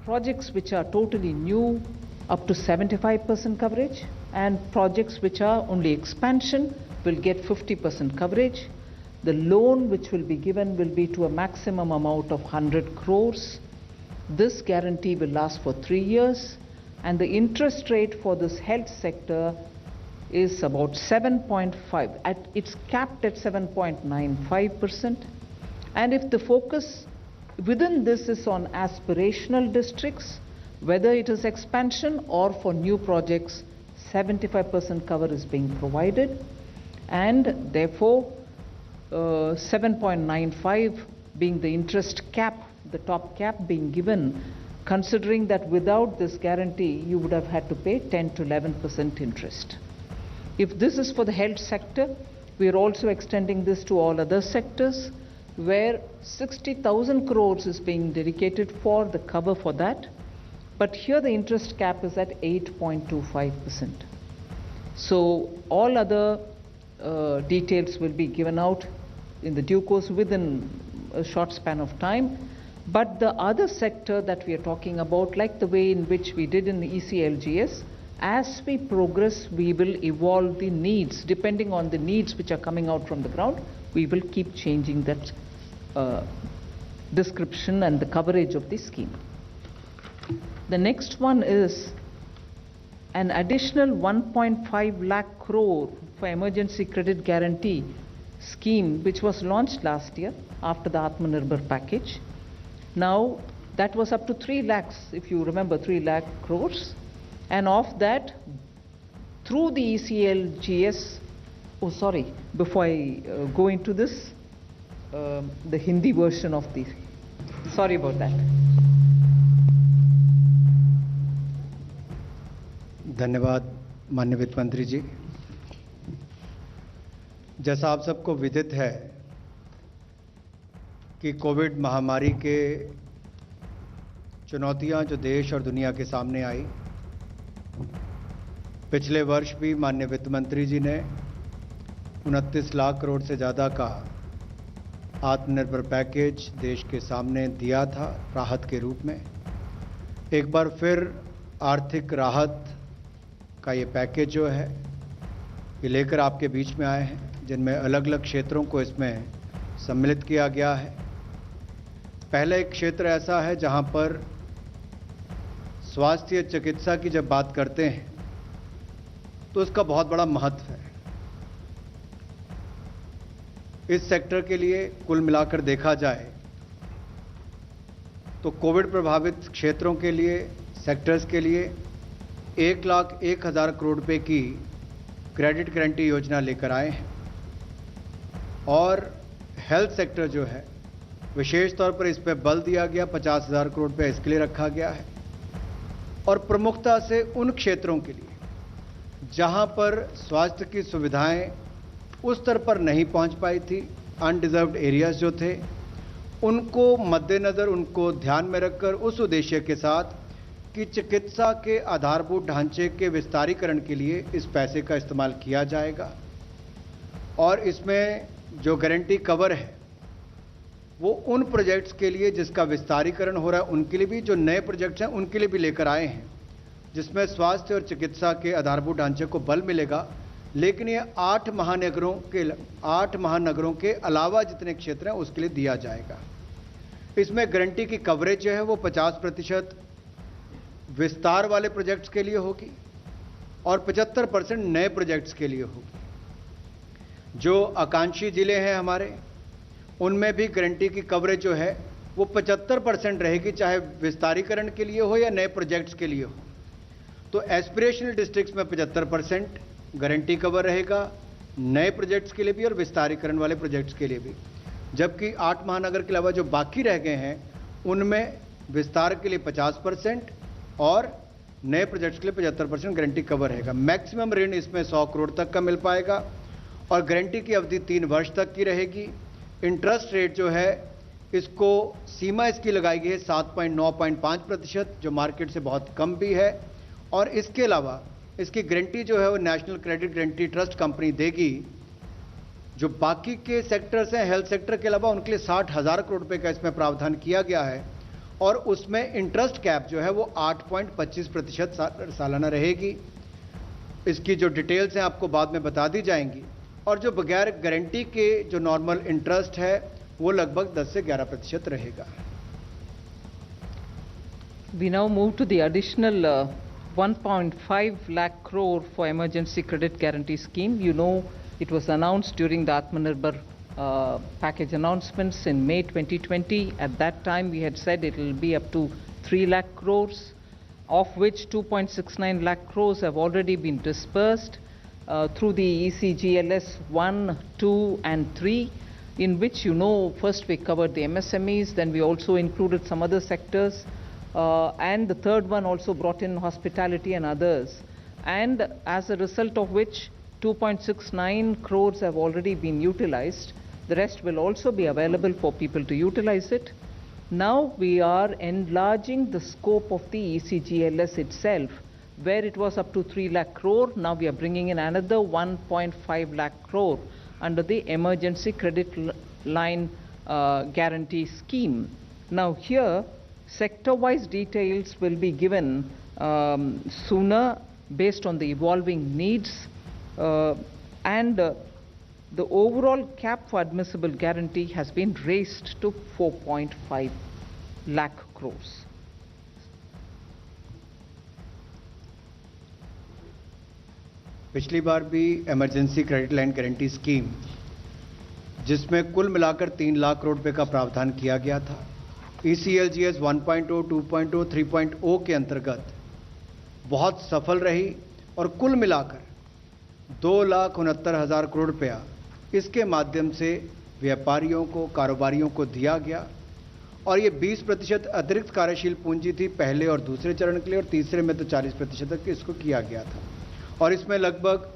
projects which are totally new up to 75% coverage, and projects which are only expansion will get 50% coverage. The loan which will be given will be to a maximum amount of 100 crores. This guarantee will last for 3 years, and the interest rate for this health sector is about 7.5. It's capped at 7.95%. And if the focus within this is on aspirational districts, whether it is expansion or for new projects, 75% cover is being provided, and therefore 7.95 being the interest cap, the top cap being given, considering that without this guarantee you would have had to pay 10 to 11% interest. If this is for the health sector, we are also extending this to all other sectors, where 60,000 crores is being dedicated for the cover for that. But here the interest cap is at 8.25%. So all other details will be given out in the due course within a short span of time. But the other sector that we are talking about, like the way in which we did in the ECLGS, as we progress, we will evolve the needs. Depending on the needs which are coming out from the ground, we will keep changing that description and the coverage of the scheme. The next one is an additional 1.5 lakh crore for emergency credit guarantee scheme, which was launched last year after the Atmanirbhar package. Now that was up to 3 lakhs, if you remember, 3 lakh crores. And of that, through the ECLGS, before I go into this, the Hindi version of the, sorry about that. धन्यवाद माननीय वित्त मंत्री जी। जैसा आप सबको विदित है कि कोविड महामारी के चुनौतियां जो देश और दुनिया के सामने आई, पिछले वर्ष भी माननीय वित्त मंत्री जी ने 29 लाख करोड़ से ज़्यादा का आत्मनिर्भर पैकेज देश के सामने दिया था राहत के रूप में। एक बार फिर आर्थिक राहत का ये पैकेज जो है ये लेकर आपके बीच में आए हैं, जिनमें अलग अलग क्षेत्रों को इसमें सम्मिलित किया गया है। पहला एक क्षेत्र ऐसा है जहां पर स्वास्थ्य चिकित्सा की जब बात करते हैं तो उसका बहुत बड़ा महत्व है। इस सेक्टर के लिए कुल मिलाकर देखा जाए तो कोविड प्रभावित क्षेत्रों के लिए, सेक्टर्स के लिए 1,01,000 करोड़ रुपए की क्रेडिट गारंटी योजना लेकर आए हैं। और हेल्थ सेक्टर जो है विशेष तौर पर इस पर बल दिया गया, 50,000 करोड़ रुपए इसके लिए रखा गया है। और प्रमुखता से उन क्षेत्रों के लिए जहां पर स्वास्थ्य की सुविधाएं उस स्तर पर नहीं पहुंच पाई थी, अनडिजर्व्ड एरियाज जो थे, उनको मद्देनजर, उनको ध्यान में रखकर उस उद्देश्य के साथ कि चिकित्सा के आधारभूत ढांचे के विस्तारीकरण के लिए इस पैसे का इस्तेमाल किया जाएगा। और इसमें जो गारंटी कवर है वो उन प्रोजेक्ट्स के लिए जिसका विस्तारीकरण हो रहा है उनके लिए भी, जो नए प्रोजेक्ट्स हैं उनके लिए भी लेकर आए हैं, जिसमें स्वास्थ्य और चिकित्सा के आधारभूत ढांचे को बल मिलेगा। लेकिन ये 8 महानगरों के अलावा जितने क्षेत्र हैं उसके लिए दिया जाएगा। इसमें गारंटी की कवरेज जो है वो 50% विस्तार वाले प्रोजेक्ट्स के लिए होगी और 75% नए प्रोजेक्ट्स के लिए होगी। जो आकांक्षी जिले हैं हमारे, उनमें भी गारंटी की कवरेज जो है वो 75% रहेगी, चाहे विस्तारीकरण के लिए हो या नए प्रोजेक्ट्स के लिए हो। तो एस्पिरेशनल डिस्ट्रिक्ट्स में 75% गारंटी कवर रहेगा, नए प्रोजेक्ट्स के लिए भी और विस्तारीकरण वाले प्रोजेक्ट्स के लिए भी। जबकि 8 महानगर के अलावा जो बाकी रह गए हैं उनमें विस्तार के लिए 50% और नए प्रोजेक्ट्स के लिए 75% गारंटी कवर रहेगा। मैक्सिमम ऋण इसमें 100 करोड़ तक का मिल पाएगा और गारंटी की अवधि 3 वर्ष तक की रहेगी। इंटरेस्ट रेट जो है इसको सीमा इसकी लगाई गई है 7.95%, जो मार्केट से बहुत कम भी है। और इसके अलावा इसकी गारंटी जो है वो national credit guarantee trust company देगी। जो बाकी के सेक्टर्स हैं हेल्थ सेक्टर के अलावा, उनके लिए 60,000 करोड़ रुपए का इसमें प्रावधान किया गया है और उसमें इंटरेस्ट कैप जो है वो 8.25% सालाना रहेगी। इसकी जो डिटेल्स हैं आपको बाद में बता दी जाएंगी। और जो बगैर गारंटी के जो नॉर्मल इंटरेस्ट है वो लगभग 10 से 11% रहेगा। We now move to the additional 1.5 lakh crore for emergency credit guarantee scheme. You know, it was announced during the Atmanirbhar package announcements in May 2020. At that time, we had said it will be up to 3 lakh crores, of which 2.69 lakh crores have already been dispersed through the ECGLS 1, 2, and 3, in which, you know, first we covered the MSMEs, then we also included some other sectors. And the third one also brought in hospitality and others. And as a result of which, 2.69 crores have already been utilized. The rest will also be available for people to utilize it. Now we are enlarging the scope of the ECGLS itself, where it was up to 3 lakh crore. Now we are bringing in another 1.5 lakh crore under the emergency credit line guarantee scheme. Now here, sector-wise details will be given sooner based on the evolving needs, and the overall cap for admissible guarantee has been raised to 4.5 lakh crores. पिछली बार भी emergency credit line guarantee scheme, जिसमें कुल मिलाकर 3 लाख करोड़ रुपए का प्रावधान किया गया था, ECLGS 1.0, 2.0, 3.0 के अंतर्गत बहुत सफल रही और कुल मिलाकर 2,69,000 करोड़ रुपया इसके माध्यम से व्यापारियों को, कारोबारियों को दिया गया। और ये 20% अतिरिक्त कार्यशील पूंजी थी पहले और दूसरे चरण के लिए, और तीसरे में तो 40% तक इसको किया गया था। और इसमें लगभग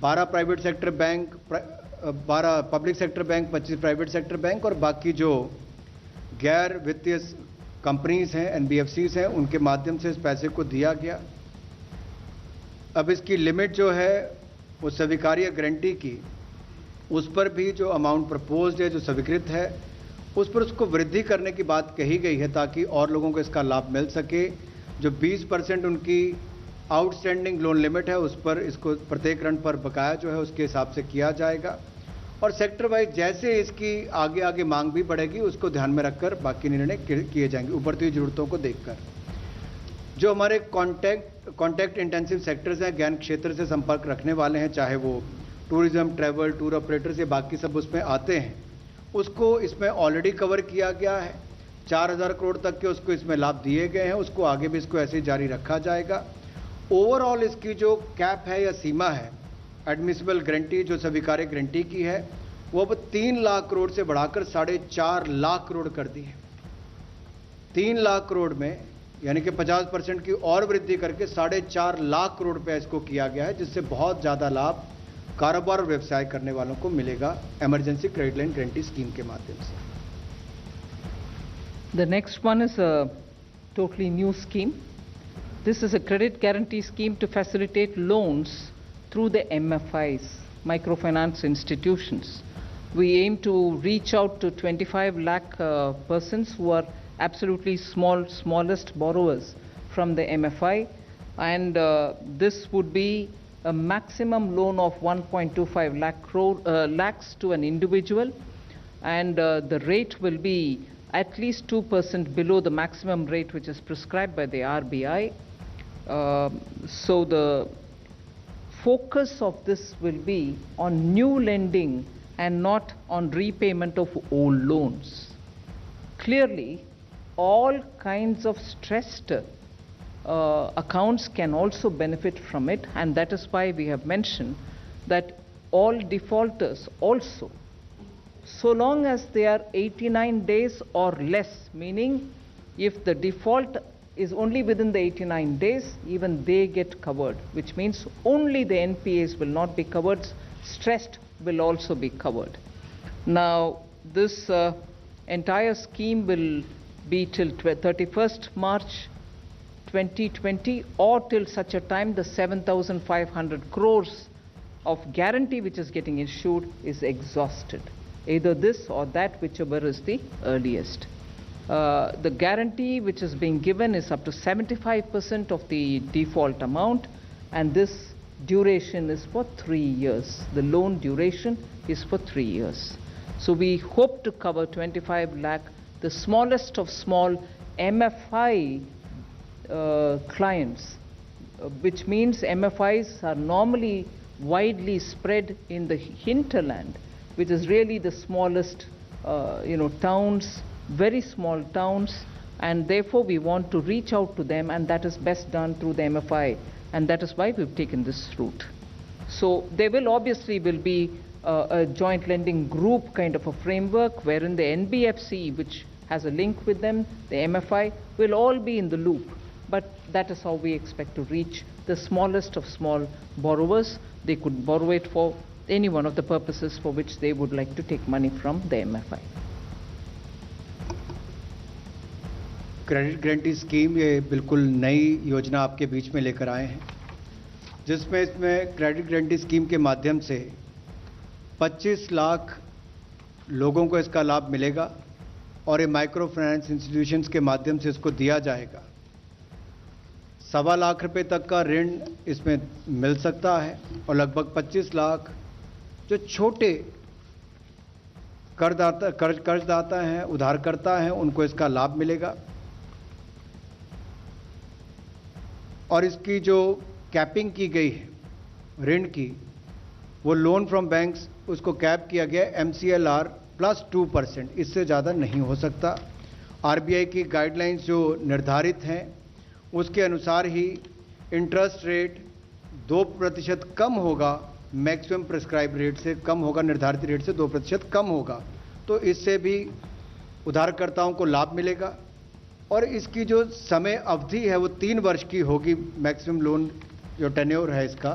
12 private sector bank, 12 public sector bank, 25 private sector bank और बाकी जो गैर वित्तीय कंपनीज हैं, NBFCs हैं, उनके माध्यम से इस पैसे को दिया गया। अब इसकी लिमिट जो है वो स्वीकार्य गारंटी की, उस पर भी जो अमाउंट प्रपोज्ड है, जो स्वीकृत है, उस पर उसको वृद्धि करने की बात कही गई है ताकि और लोगों को इसका लाभ मिल सके। जो 20% उनकी आउटस्टैंडिंग लोन लिमिट है, उस पर इसको प्रत्येक ऋण पर बकाया जो है उसके हिसाब से किया जाएगा। और सेक्टर वाइज जैसे इसकी आगे आगे मांग भी बढ़ेगी, उसको ध्यान में रखकर बाकी निर्णय किए जाएंगे उभरती हुई जरूरतों को देखकर। जो हमारे कॉन्टैक्ट इंटेंसिव सेक्टर्स हैं, ज्ञान क्षेत्र से संपर्क रखने वाले हैं, चाहे वो टूरिज्म, ट्रैवल, टूर ऑपरेटर्स, ये बाकी सब उसमें आते हैं, उसको इसमें ऑलरेडी कवर किया गया है। 4,000 करोड़ तक के उसको इसमें लाभ दिए गए हैं, उसको आगे भी इसको ऐसे ही जारी रखा जाएगा। ओवरऑल इसकी जो कैप है या सीमा है एडमिसिबल गारंटी, जो स्वीकार्य गारंटी की है, वो अब 3 लाख करोड़ से बढ़ाकर 4.5 लाख करोड़ कर दी है। 3 लाख करोड़ में यानी कि 50% की और वृद्धि करके 4.5 लाख करोड़ रुपया इसको किया गया है, जिससे बहुत ज़्यादा लाभ कारोबार और व्यवसाय करने वालों को मिलेगा emergency credit line guarantee scheme के माध्यम से। The next one is a totally new scheme. This is a credit guarantee scheme to facilitate loans through the MFIs, microfinance institutions. We aim to reach out to 25 lakh persons who are absolutely smallest borrowers from the MFI, and this would be a maximum loan of 1.25 lakhs to an individual, and the rate will be at least 2% below the maximum rate which is prescribed by the RBI. So the focus of this will be on new lending and not on repayment of old loans. Clearly, all kinds of stressed accounts can also benefit from it, and that is why we have mentioned that all defaulters also, so long as they are 89 days or less, meaning if the default is only within the 89 days, even they get covered, which means only the NPAs will not be covered, stressed will also be covered. Now, this entire scheme will be till 31st March 2020 or till such a time the 7,500 crores of guarantee which is getting issued is exhausted. Either this or that, whichever is the earliest. The guarantee which is being given is up to 75% of the default amount, and this duration is for 3 years. The loan duration is for 3 years. So we hope to cover 25 lakh, the smallest of small MFI clients, which means MFIs are normally widely spread in the hinterland, which is really the smallest towns, very small towns, and therefore we want to reach out to them, and that is best done through the MFI, and that is why we've taken this route. So there will obviously be a joint lending group kind of a framework wherein the NBFC, which has a link with them, the MFI, will all be in the loop. But that is how we expect to reach the smallest of small borrowers. They could borrow it for any one of the purposes for which they would like to take money from the MFI. Credit guarantee scheme ये बिल्कुल नई योजना आपके बीच में लेकर आए हैं, जिसमें इसमें क्रेडिट गारंटी स्कीम के माध्यम से 25 लाख लोगों को इसका लाभ मिलेगा और ये माइक्रो फाइनेंस इंस्टीट्यूशंस के माध्यम से इसको दिया जाएगा। 1.25 लाख रुपए तक का ऋण इसमें मिल सकता है और लगभग 25 लाख जो छोटे कर्जदाता हैं, उधारकर्ता हैं, उनको इसका लाभ मिलेगा। और इसकी जो कैपिंग की गई है ऋण की, वो लोन फ्रॉम बैंक्स, उसको कैप किया गया MCLR प्लस 2%, इससे ज़्यादा नहीं हो सकता। RBI की गाइडलाइंस जो निर्धारित हैं उसके अनुसार ही इंटरेस्ट रेट 2% कम होगा, मैक्सिमम प्रिस्क्राइब रेट से कम होगा, निर्धारित रेट से 2% कम होगा, तो इससे भी उधारकर्ताओं को लाभ मिलेगा। और इसकी जो समय अवधि है वो 3 वर्ष की होगी। मैक्सिमम लोन जो टेन्योर है इसका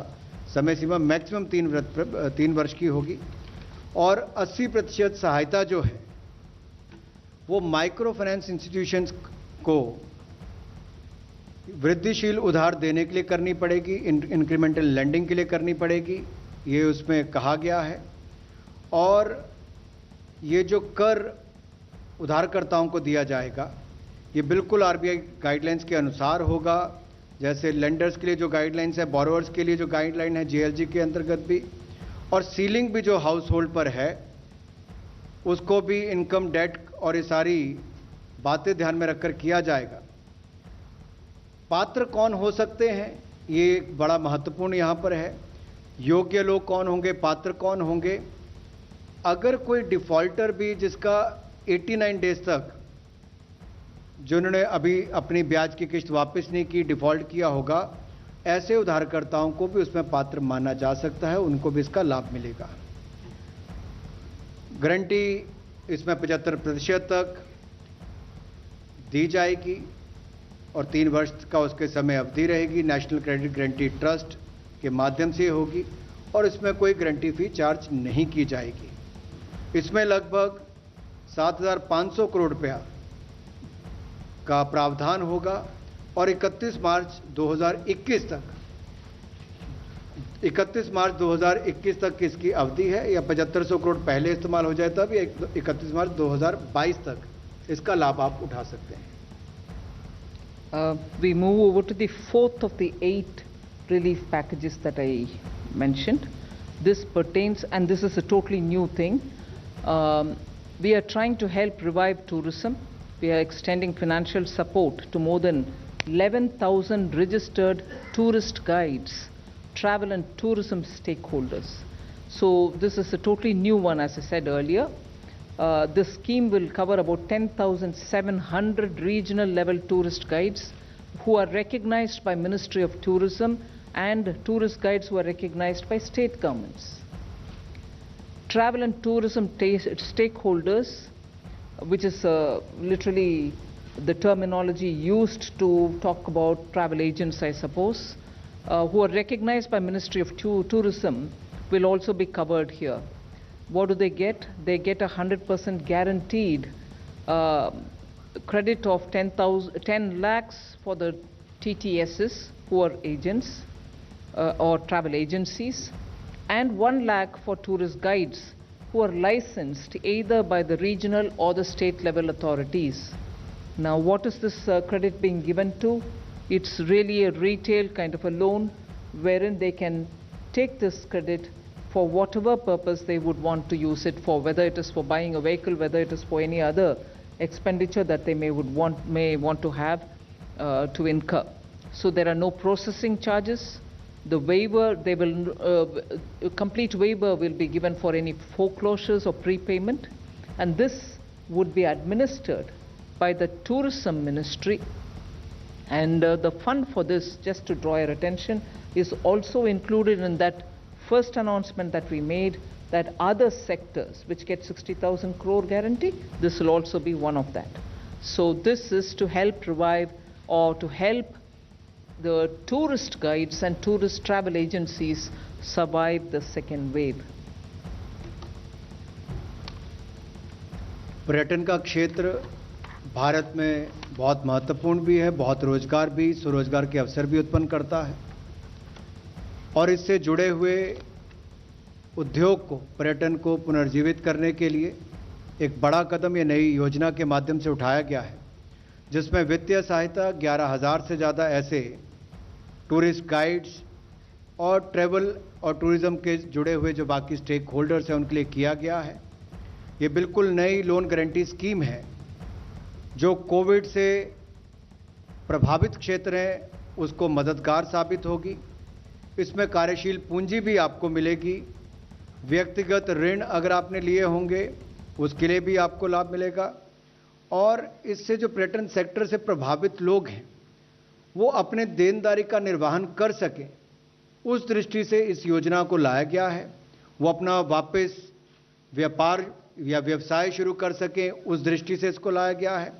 समय सीमा मैक्सिमम 3 वर्ष की होगी। और 80% सहायता जो है वो माइक्रो फाइनेंस इंस्टीट्यूशंस को वृद्धिशील उधार देने के लिए करनी पड़ेगी, इंक्रीमेंटल लेंडिंग के लिए करनी पड़ेगी, ये उसमें कहा गया है। और ये जो कर उधारकर्ताओं को दिया जाएगा ये बिल्कुल RBI गाइडलाइंस के अनुसार होगा। जैसे लेंडर्स के लिए जो गाइडलाइंस है, बोरोवर्स के लिए जो गाइडलाइन है JLG के अंतर्गत भी, और सीलिंग भी जो हाउस होल्ड पर है उसको भी इनकम, डेट और ये सारी बातें ध्यान में रखकर किया जाएगा। पात्र कौन हो सकते हैं, ये एक बड़ा महत्वपूर्ण यहाँ पर है। योग्य लोग कौन होंगे, पात्र कौन होंगे? अगर कोई डिफॉल्टर भी जिसका 89 डेज तक, जिन्होंने अभी अपनी ब्याज की किस्त वापस नहीं की, डिफॉल्ट किया होगा, ऐसे उधारकर्ताओं को भी उसमें पात्र माना जा सकता है, उनको भी इसका लाभ मिलेगा। गारंटी इसमें 75% तक दी जाएगी और 3 वर्ष का उसके समय अवधि रहेगी। नेशनल क्रेडिट गारंटी ट्रस्ट के माध्यम से होगी और इसमें कोई गारंटी फी चार्ज नहीं की जाएगी। इसमें लगभग 7,500 करोड़ रुपया का प्रावधान होगा और 31 मार्च 2021 तक इसकी अवधि है, या 7500 करोड़ पहले इस्तेमाल हो जाए तब, या 31 मार्च 2022 तक इसका लाभ आप उठा सकते हैं। We move over to the 4th of the 8 relief packages that I mentioned. This pertains, and this is a totally new thing. We are trying to help revive tourism. We are extending financial support to more than 11,000 registered tourist guides, travel and tourism stakeholders. So this is a totally new one, as I said earlier. This scheme will cover about 10,700 regional level tourist guides who are recognized by Ministry of Tourism and tourist guides who are recognized by state governments. Travel and tourism stakeholders, which is literally the terminology used to talk about travel agents, I suppose, who are recognized by Ministry of Tourism, will also be covered here. What do they get? They get 100% guaranteed credit of 10 lakhs for the TTSs who are agents or travel agencies, and 1 lakh for tourist guides who are licensed either by the regional or the state level authorities. Now, what is this credit being given to? It's really a retail kind of a loan wherein they can take this credit for whatever purpose they would want to use it for, whether it is for buying a vehicle, whether it is for any other expenditure that they may want to have to incur. So there are no processing charges. The waiver, a complete waiver will be given for any foreclosures or prepayment, and this would be administered by the Tourism Ministry. And the fund for this, just to draw your attention, is also included in that first announcement that we made, that other sectors which get 60,000 crore guarantee, this will also be one of that. So this is to help revive or to help the tourist guides and tourist travel agencies survive the second wave. पर्यटन का क्षेत्र भारत में बहुत महत्वपूर्ण भी है, बहुत रोजगार भी, स्वरोजगार के अवसर भी उत्पन्न करता है और इससे जुड़े हुए उद्योग को, पर्यटन को पुनर्जीवित करने के लिए एक बड़ा कदम ये नई योजना के माध्यम से उठाया गया है, जिसमें वित्तीय सहायता 11,000 से ज़्यादा ऐसे टूरिस्ट गाइड्स और ट्रैवल और टूरिज्म के जुड़े हुए जो बाकी स्टेक होल्डर्स हैं उनके लिए किया गया है। ये बिल्कुल नई लोन गारंटी स्कीम है जो कोविड से प्रभावित क्षेत्र हैं उसको मददगार साबित होगी। इसमें कार्यशील पूंजी भी आपको मिलेगी, व्यक्तिगत ऋण अगर आपने लिए होंगे उसके लिए भी आपको लाभ मिलेगा और इससे जो पर्यटन सेक्टर से प्रभावित लोग हैं वो अपने देनदारी का निर्वहन कर सकें, उस दृष्टि से इस योजना को लाया गया है। वो अपना वापस व्यापार या व्यवसाय शुरू कर सकें, उस दृष्टि से इसको लाया गया है,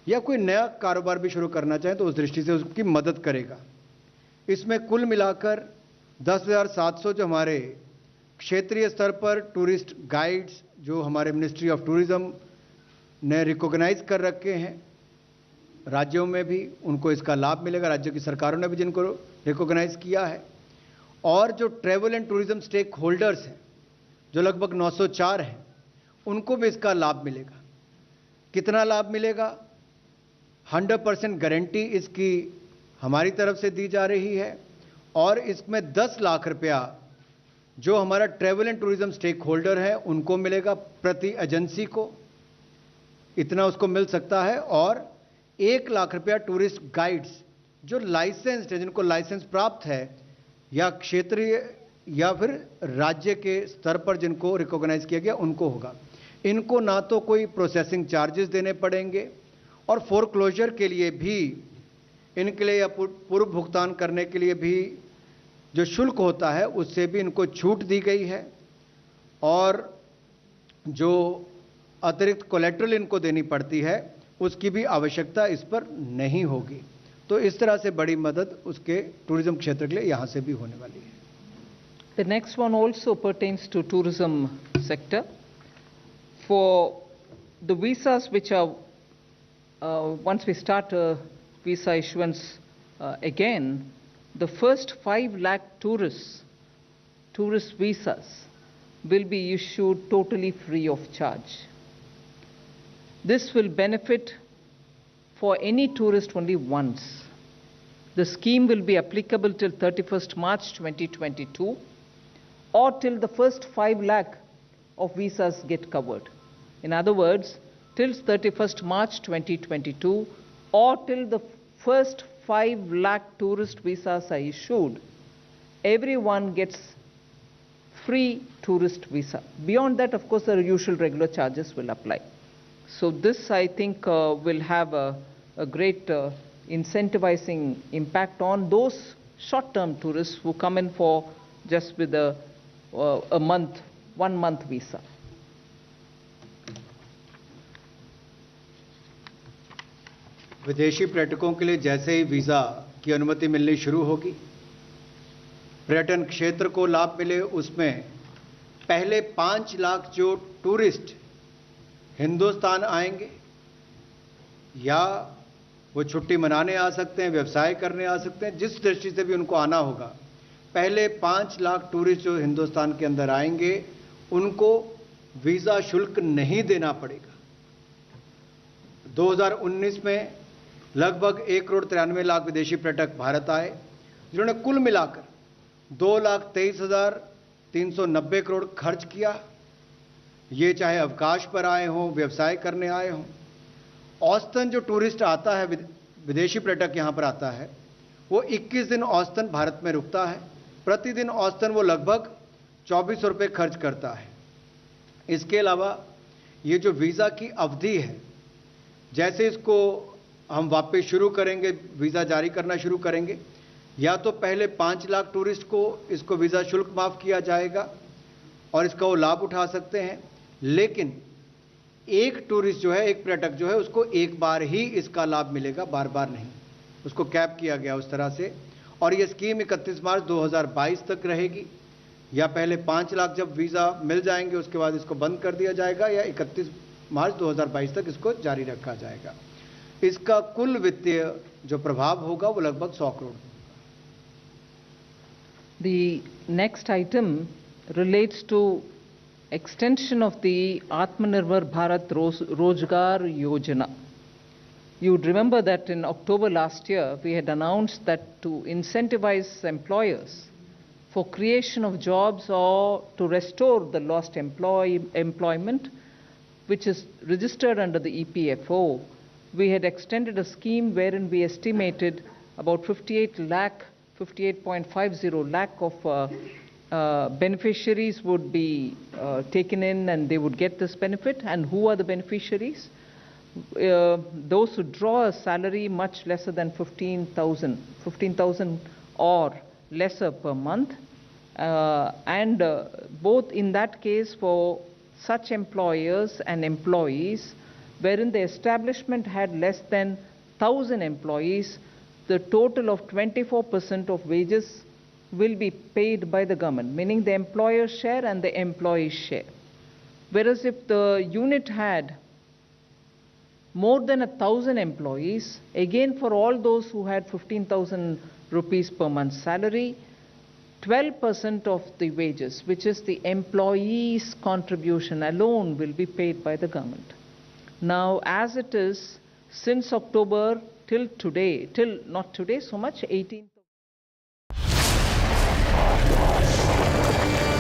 या कोई नया कारोबार भी शुरू करना चाहें तो उस दृष्टि से उसकी मदद करेगा। इसमें कुल मिलाकर 10,700 जो हमारे क्षेत्रीय स्तर पर टूरिस्ट गाइड्स जो हमारे मिनिस्ट्री ऑफ टूरिज्म ने रिकॉग्नाइज कर रखे हैं, राज्यों में भी उनको इसका लाभ मिलेगा, राज्यों की सरकारों ने भी जिनको रिकॉग्नाइज किया है, और जो travel and tourism stakeholders हैं जो लगभग 904 हैं उनको भी इसका लाभ मिलेगा। कितना लाभ मिलेगा? 100% गारंटी इसकी हमारी तरफ से दी जा रही है और इसमें 10 लाख रुपया जो हमारा travel and tourism stakeholder है उनको मिलेगा, प्रति एजेंसी को इतना उसको मिल सकता है, और 1 लाख रुपया टूरिस्ट गाइड्स जो लाइसेंस्ड है, जिनको लाइसेंस प्राप्त है या क्षेत्रीय या फिर राज्य के स्तर पर जिनको रिकॉग्नाइज किया गया उनको होगा। इनको ना तो कोई प्रोसेसिंग चार्जेस देने पड़ेंगे और फोरक्लोजर के लिए भी इनके लिए या पूर्व भुगतान करने के लिए भी जो शुल्क होता है उससे भी इनको छूट दी गई है और जो अतिरिक्त कोलेट्रल इनको देनी पड़ती है उसकी भी आवश्यकता इस पर नहीं होगी। तो इस तरह से बड़ी मदद उसके टूरिज्म क्षेत्र के लिए यहाँ से भी होने वाली है। The next one also pertains to tourism sector. For the visas which are, once we start visa issuance again, the first 5 lakh tourist visas will be issued totally free of charge. This will benefit for any tourist only once. The scheme will be applicable till 31st March 2022 or till the first 5 lakh of visas get covered. In other words, till 31st March 2022 or till the first 5 lakh tourist visas are issued, everyone gets free tourist visa. Beyond that, of course, the usual regular charges will apply. So this, I think, will have a great incentivizing impact on those short-term tourists who come in for just with a 1 month visa. विदेशी पर्यटकों के लिए जैसे ही visa की अनुमति मिलनी शुरू होगी, पर्यटन क्षेत्र को लाभ मिले, उसमें पहले 5 लाख जो टूरिस्ट हिंदुस्तान आएंगे या वो छुट्टी मनाने आ सकते हैं, व्यवसाय करने आ सकते हैं, जिस दृष्टि से भी उनको आना होगा, पहले 5 लाख टूरिस्ट जो हिंदुस्तान के अंदर आएंगे उनको वीज़ा शुल्क नहीं देना पड़ेगा। 2019 में लगभग 1,93,00,000 विदेशी पर्यटक भारत आए, जिन्होंने कुल मिलाकर 2,23,390 करोड़ खर्च किया। ये चाहे अवकाश पर आए हों, व्यवसाय करने आए हों। औसतन जो टूरिस्ट आता है, विदेशी पर्यटक यहाँ पर आता है, वो 21 दिन औसतन भारत में रुकता है। प्रतिदिन औसतन वो लगभग 2400 रुपये खर्च करता है। इसके अलावा ये जो वीज़ा की अवधि है, जैसे इसको हम वापस शुरू करेंगे, वीज़ा जारी करना शुरू करेंगे, या तो पहले 5 लाख टूरिस्ट को इसको वीज़ा शुल्क माफ़ किया जाएगा और इसका वो लाभ उठा सकते हैं, लेकिन एक टूरिस्ट जो है, एक पर्यटक जो है, उसको एक बार ही इसका लाभ मिलेगा, बार बार नहीं। उसको कैप किया गया उस तरह से। और ये स्कीम 31 मार्च 2022 तक रहेगी, या पहले 5 लाख जब वीज़ा मिल जाएंगे उसके बाद इसको बंद कर दिया जाएगा, या 31 मार्च 2022 तक इसको जारी रखा जाएगा। इसका कुल वित्तीय जो प्रभाव होगा वो लगभग 100 crore. The next item relates to extension of the Atmanirbhar Bharat Rozgar Yojana. You would remember that in October last year, we had announced that to incentivize employers for creation of jobs or to restore the lost employment, which is registered under the EPFO, we had extended a scheme wherein we estimated about 58.50 lakh of beneficiaries would be taken in and they would get this benefit. And who are the beneficiaries? Those who draw a salary much lesser than 15,000 or lesser per month. Both in that case for such employers and employees wherein the establishment had less than 1,000 employees, the total of 24% of wages will be paid by the government, meaning the employer's share and the employee's share. Whereas if the unit had more than 1,000 employees, again for all those who had 15,000 rupees per month salary, 12% of the wages, which is the employee's contribution alone, will be paid by the government. Now, as it is, since October till today, till not today so much, 18